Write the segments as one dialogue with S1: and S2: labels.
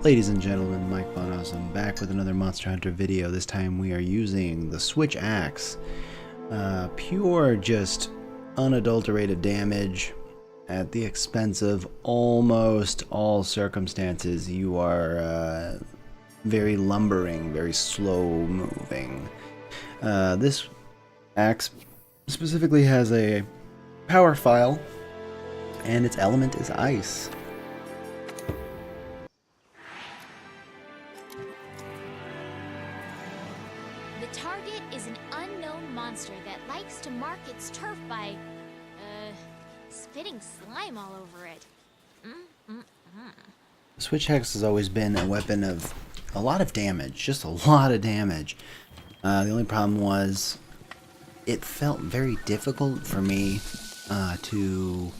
S1: Ladies and gentlemen, MikeVonAwesome back with another Monster Hunter video. This time we are using the Switch Axe. Pure, just unadulterated damage at the expense of almost all circumstances. You are very lumbering, very slow moving. This axe specifically has a power file, and its element is ice.
S2: The target is an unknown monster that likes to mark its turf by, spitting slime all over it.
S1: The Switch Axe has always been a weapon of a lot of damage, just a lot of damage. The only problem was it felt very difficult for me to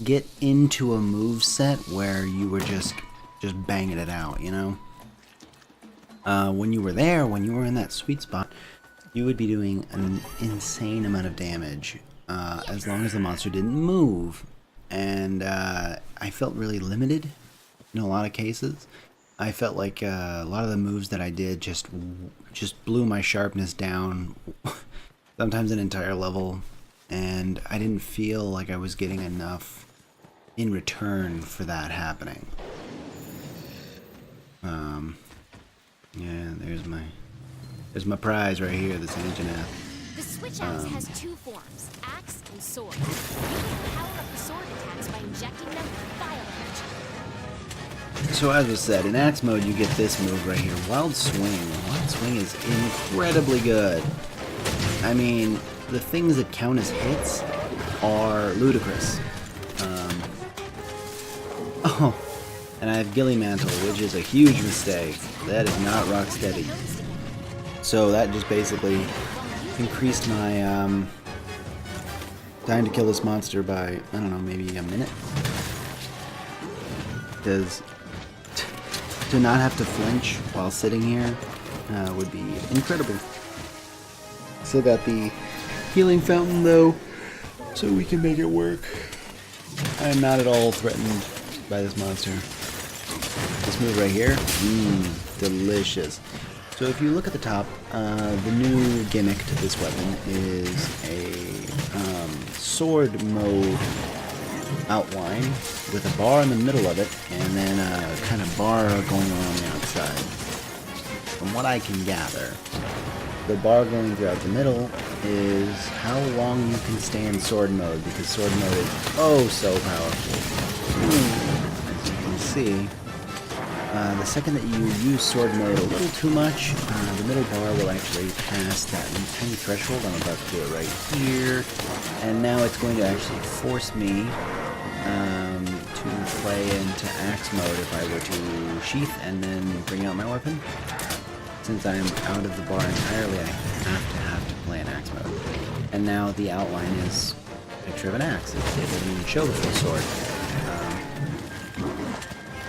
S1: get into a move set where you were just banging it out, you know? When you were there, when you were in that sweet spot, you would be doing an insane amount of damage as long as the monster didn't move. And I felt really limited in a lot of cases. I felt like a lot of the moves that I did just blew my sharpness down, sometimes an entire level, and I didn't feel like I was getting enough in return for that happening. Yeah, there's my prize right here, this ancient axe.
S2: The Switch Axe has two forms, axe and sword. You can power up the sword attacks by injecting them with fire energy.
S1: So as was said, in axe mode you get this move right here, Wild Swing. Wild Swing is incredibly good. I mean, the things that count as hits are ludicrous. Oh, and I have Gilly Mantle, which is a huge mistake. That is not rock steady. So that just basically increased my time to kill this monster by, I don't know, maybe a minute. Because to not have to flinch while sitting here would be incredible. Still got the healing fountain though, so we can make it work. I am not at all threatened by this monster. This move right here, delicious. So if you look at the top, the new gimmick to this weapon is a sword mode outline with a bar in the middle of it, and then a kind of bar going around the outside. From what I can gather, the bar going throughout the middle is how long you can stay in sword mode, because sword mode is oh so powerful. As you can see, the second that you use sword mode a little too much, the middle bar will actually pass that tiny threshold. I'm about to do it right here, and now it's going to actually force me to play into axe mode if I were to sheath and then bring out my weapon. Since I'm out of the bar entirely, I have to play in axe mode. And now the outline is a picture of an axe. It doesn't even show the full sword.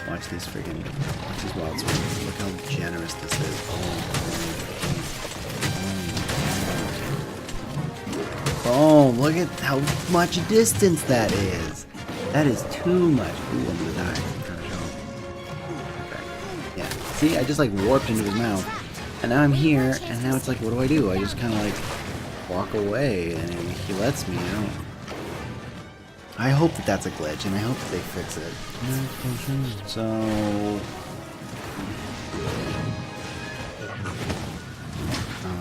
S1: Watch these wild swords. Look how generous this is. Oh, look at how much distance that is. That is too much. Ooh, I'm gonna die. I'm trying to show him. Okay. Yeah. See, I just like warped into his mouth. And now I'm here, and now it's like, what do? I just kind of like walk away, and he lets me out. I hope that that's a glitch, and I hope that they fix it. So, oh,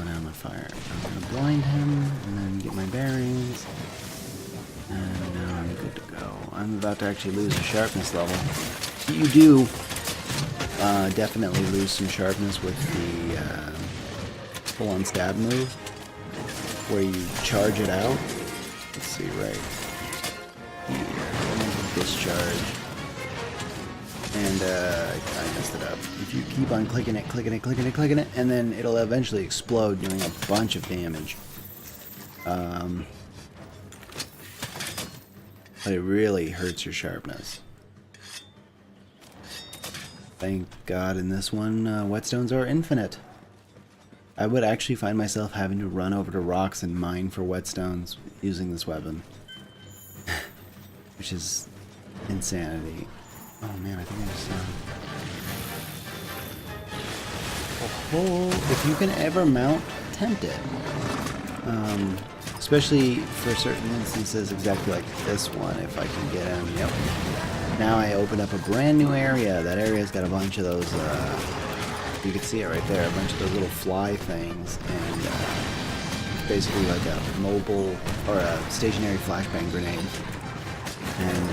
S1: now I'm on fire. I'm gonna blind him, and then get my bearings, and now I'm good to go. I'm about to actually lose a sharpness level. You do definitely lose some sharpness with the full-on stab move, where you charge it out. Let's see, right here, discharge, and I messed it up. If you keep on clicking it, and then it'll eventually explode, doing a bunch of damage. But it really hurts your sharpness. Thank God in this one, whetstones are infinite. I would actually find myself having to run over to rocks and mine for whetstones using this weapon. Which is insanity. Oh man, I think I just if you can ever mount, tempt it. Especially for certain instances, exactly like this one, if I can get him. Yep. Now I open up a brand new area. That area's got a bunch of those, you can see it right there, a bunch of those little fly things, and it's basically like a mobile, or a stationary flashbang grenade. And,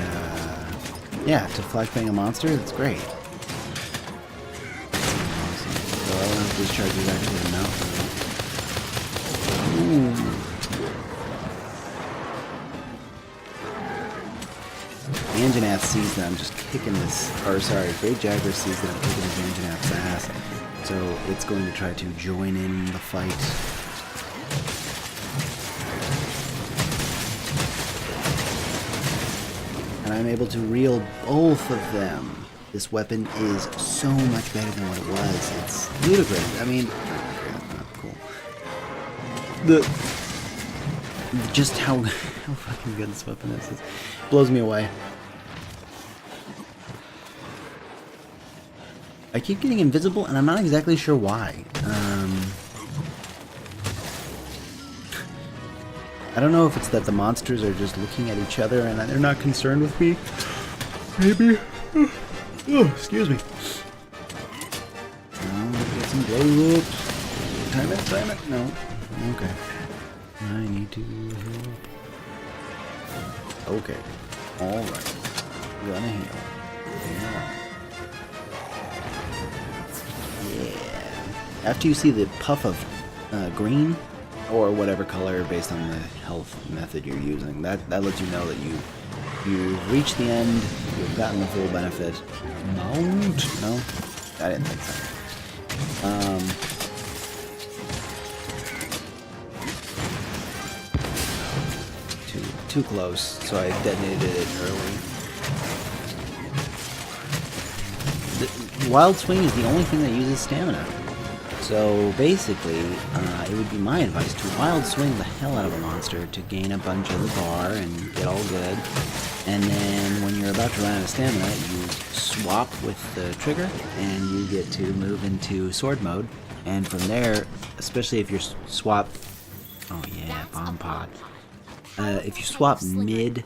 S1: yeah, to flashbang a monster, it's great. Awesome. So I don't have to discharge these actually in mountain. Ooh. Anjanath sees that I'm just kicking this, or sorry, Great Jaguar sees that I'm kicking his Anjanath's ass, so it's going to try to join in the fight. And I'm able to reel both of them. This weapon is so much better than what it was. It's ludicrous. I mean, not cool. Just how fucking good this weapon is. It blows me away. I keep getting invisible, and I'm not exactly sure why. I don't know if it's that the monsters are just looking at each other and they're not concerned with me. Maybe. Oh, excuse me. Get some blow loops. Time it. No. Okay. I need to heal. Okay. Alright. Gonna heal. Yeah. After you see the puff of green, or whatever color based on the health method you're using, that lets you know that you've reached the end, you've gotten the full benefit. Mount? No? I didn't think so. Too close, so I detonated it early. The Wild Swing is the only thing that uses stamina. So basically, it would be my advice to Wild Swing the hell out of a monster to gain a bunch of the bar and get all good. And then when you're about to run out of stamina, you swap with the trigger and you get to move into sword mode. And from there, especially if you're swap... Oh yeah, bomb pod. If you swap mid...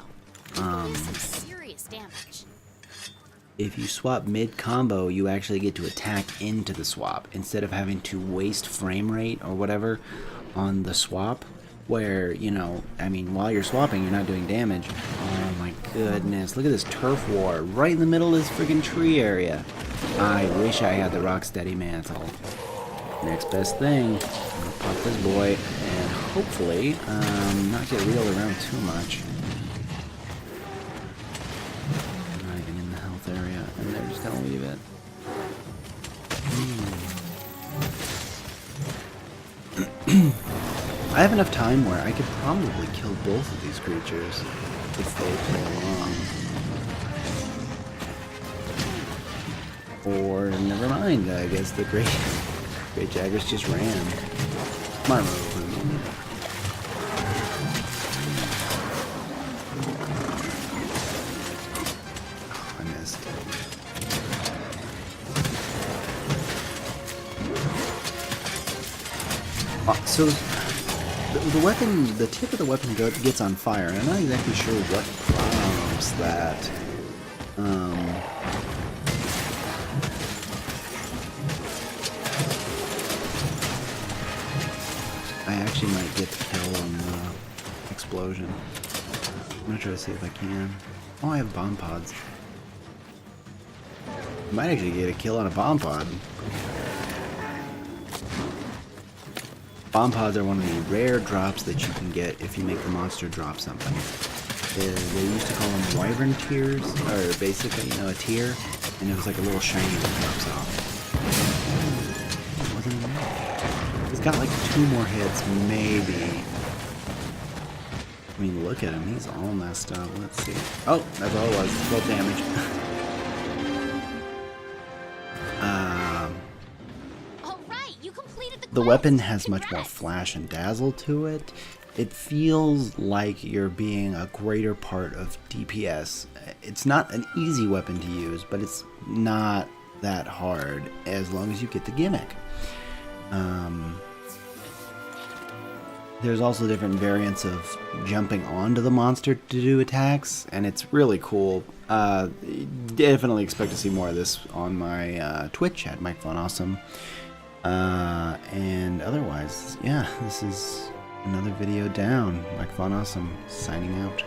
S1: If you swap mid-combo, you actually get to attack into the swap, instead of having to waste frame rate or whatever on the swap, where, you know, I mean, while you're swapping, you're not doing damage. Oh my goodness, look at this turf war, right in the middle of this friggin' tree area. I wish I had the Rocksteady Mantle. Next best thing, I'm gonna pop this boy, and hopefully, not get reeled around too much. Area, and they're just gonna leave it. I have enough time where I could probably kill both of these creatures if they play along. Or never mind. I guess the Great Jaggers just ran. Smart move. So the weapon, the tip of the weapon gets on fire, and I'm not exactly sure what prompts that. I actually might get the kill on the explosion. I'm gonna try to see if I can. Oh, I have bomb pods. I might actually get a kill on a bomb pod. Bomb pods are one of the rare drops that you can get if you make the monster drop something. They used to call them wyvern tears, or basically, you know, a tear, and it was like a little shiny that drops off. Wasn't enough. He's got like 2 more hits, maybe. I mean, look at him, he's all messed up. Let's see. Oh, that's all it was, 12 damage. The weapon has much more flash and dazzle to it. It feels like you're being a greater part of DPS. It's not an easy weapon to use, but it's not that hard as long as you get the gimmick. There's also different variants of jumping onto the monster to do attacks, and it's really cool. Definitely expect to see more of this on my Twitch at MikeVonAwesome. And otherwise, yeah, this is another video down. MikeVonAwesome signing out.